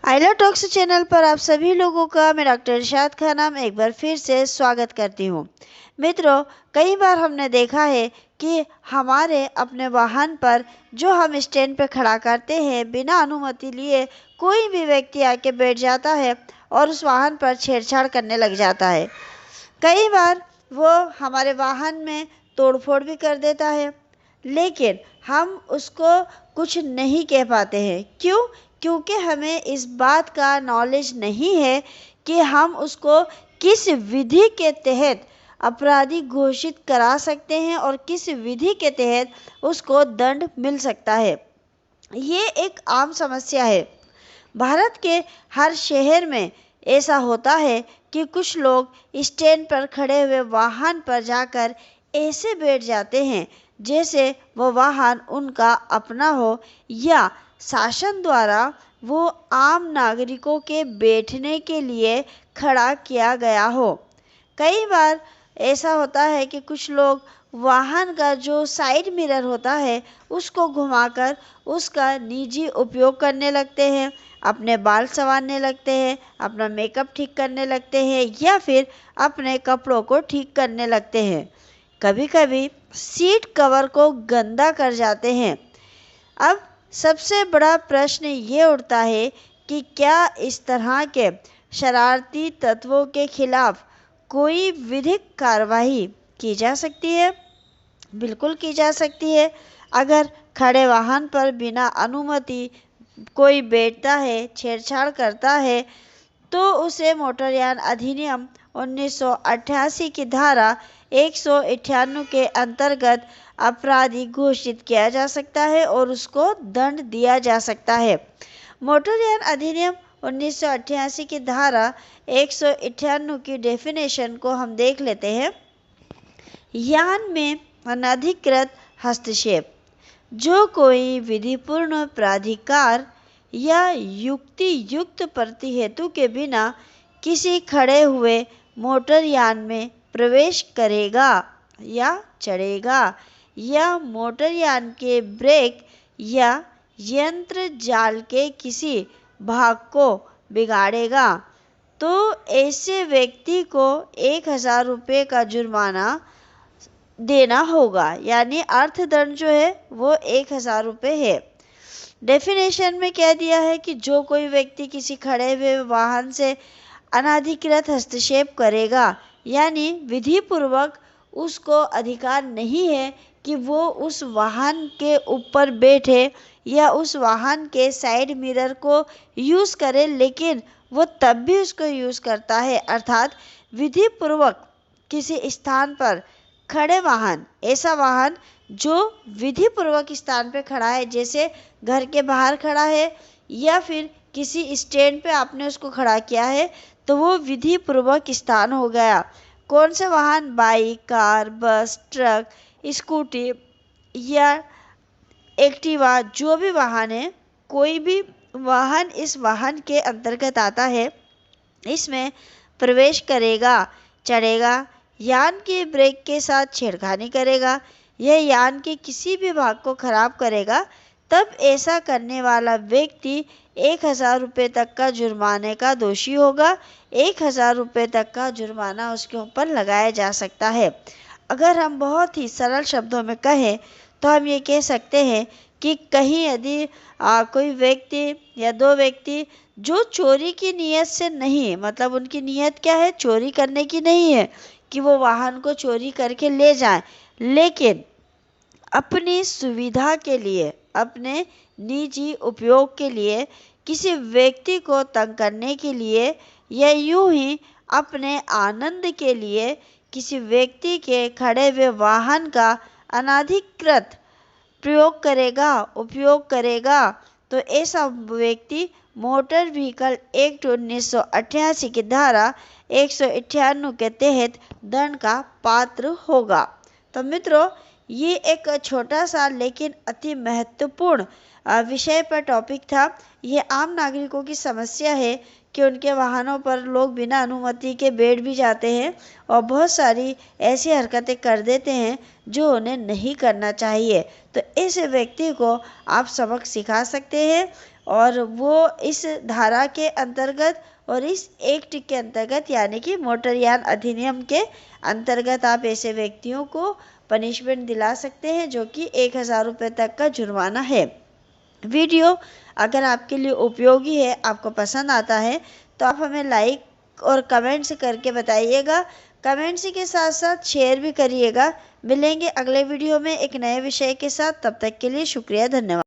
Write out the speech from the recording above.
आइला talks channel पर आप सभी लोगों का मैं डॉक्टर इरशाद खानम एक बार फिर से स्वागत करती हूँ। मित्रों, कई बार हमने देखा है कि हमारे अपने वाहन पर जो हम स्टैंड पर खड़ा करते हैं, बिना अनुमति लिए कोई भी व्यक्ति आके बैठ जाता है और उस वाहन पर छेड़छाड़ करने लग जाता है। कई बार वो हमारे वाहन में तोड़फोड़ भी कर देता है, लेकिन हम उसको कुछ नहीं कह पाते हैं। क्यों? क्योंकि हमें इस बात का नॉलेज नहीं है कि हम उसको किस विधि के तहत अपराधी घोषित करा सकते हैं और किस विधि के तहत उसको दंड मिल सकता है। ये एक आम समस्या है। भारत के हर शहर में ऐसा होता है कि कुछ लोग स्टैंड पर खड़े हुए वाहन पर जाकर ऐसे बैठ जाते हैं जैसे वो वाहन उनका अपना हो या शासन द्वारा वो आम नागरिकों के बैठने के लिए खड़ा किया गया हो। कई बार ऐसा होता है कि कुछ लोग वाहन का जो साइड मिरर होता है उसको घुमाकर उसका निजी उपयोग करने लगते हैं, अपने बाल संवारने लगते हैं, अपना मेकअप ठीक करने लगते हैं या फिर अपने कपड़ों को ठीक करने लगते हैं। कभी कभी सीट कवर को गंदा कर जाते हैं। अब सबसे बड़ा प्रश्न ये उठता है कि क्या इस तरह के शरारती तत्वों के खिलाफ कोई विधिक कार्रवाई की जा सकती है? बिल्कुल की जा सकती है। अगर खड़े वाहन पर बिना अनुमति कोई बैठता है, छेड़छाड़ करता है, तो उसे मोटरयान अधिनियम 1988 की धारा 198 के अंतर्गत अपराधी घोषित किया जा सकता है और उसको दंड दिया जा सकता है। मोटरयान अधिनियम 1988 की धारा 198 की डेफिनेशन को हम देख लेते हैं। यान में अनधिकृत हस्तक्षेप: जो कोई विधिपूर्ण प्राधिकार या युक्ति युक्त प्रतिहेतु के बिना किसी खड़े हुए मोटरयान में प्रवेश करेगा या चढ़ेगा या मोटरयान के ब्रेक या यंत्र जाल के किसी भाग को बिगाड़ेगा, तो ऐसे व्यक्ति को 1000 रुपये का जुर्माना देना होगा। यानी अर्थदंड जो है वो 1000 रुपये है। डेफिनेशन में कह दिया है कि जो कोई व्यक्ति किसी खड़े हुए वाहन से अनाधिकृत हस्तक्षेप करेगा, यानी विधि पूर्वक उसको अधिकार नहीं है कि वो उस वाहन के ऊपर बैठे या उस वाहन के साइड मिरर को यूज़ करे, लेकिन वो तब भी उसको यूज़ करता है। अर्थात विधि पूर्वक किसी स्थान पर खड़े वाहन, ऐसा वाहन जो विधि पूर्वक स्थान पे खड़ा है, जैसे घर के बाहर खड़ा है या फिर किसी स्टैंड पे आपने उसको खड़ा किया है, तो वो विधि पूर्वक स्थान हो गया। कौन से वाहन? बाइक, कार, बस, ट्रक, स्कूटी या एक्टिवा, जो भी वाहन है, कोई भी वाहन इस वाहन के अंतर्गत आता है। इसमें प्रवेश करेगा, चढ़ेगा, यान के ब्रेक के साथ छेड़खानी करेगा, यह यान के किसी भी भाग को खराब करेगा, तब ऐसा करने वाला व्यक्ति 1000 रुपये तक का जुर्माने का दोषी होगा। 1000 रुपये तक का जुर्माना उसके ऊपर लगाया जा सकता है। अगर हम बहुत ही सरल शब्दों में कहें तो हम ये कह सकते हैं कि कहीं यदि कोई व्यक्ति या दो व्यक्ति जो चोरी की नीयत से नहीं, मतलब उनकी नीयत क्या है? चोरी करने की नहीं है कि वो वाहन को चोरी करके ले जाएं, लेकिन अपनी सुविधा के लिए, अपने निजी उपयोग के लिए, किसी व्यक्ति को तंग करने के लिए या यूं ही अपने आनंद के लिए किसी व्यक्ति के खड़े हुए वाहन का अनाधिकृत प्रयोग करेगा, उपयोग करेगा, तो ऐसा व्यक्ति मोटर व्हीकल एक्ट 1988 की धारा 198 के तहत दंड का पात्र होगा। तो मित्रों, ये एक छोटा सा लेकिन अति महत्वपूर्ण विषय पर टॉपिक था। ये आम नागरिकों की समस्या है कि उनके वाहनों पर लोग बिना अनुमति के बैठ भी जाते हैं और बहुत सारी ऐसी हरकतें कर देते हैं जो उन्हें नहीं करना चाहिए। तो ऐसे व्यक्ति को आप सबक सिखा सकते हैं और वो इस धारा के अंतर्गत और इस एक्ट के अंतर्गत यानी कि मोटरयान अधिनियम के अंतर्गत आप ऐसे व्यक्तियों को पनिशमेंट दिला सकते हैं, जो कि 1000 रुपये तक का जुर्माना है। वीडियो अगर आपके लिए उपयोगी है, आपको पसंद आता है, तो आप हमें लाइक और कमेंट्स करके बताइएगा। कमेंट्स के साथ साथ शेयर भी करिएगा। मिलेंगे अगले वीडियो में एक नए विषय के साथ। तब तक के लिए शुक्रिया, धन्यवाद।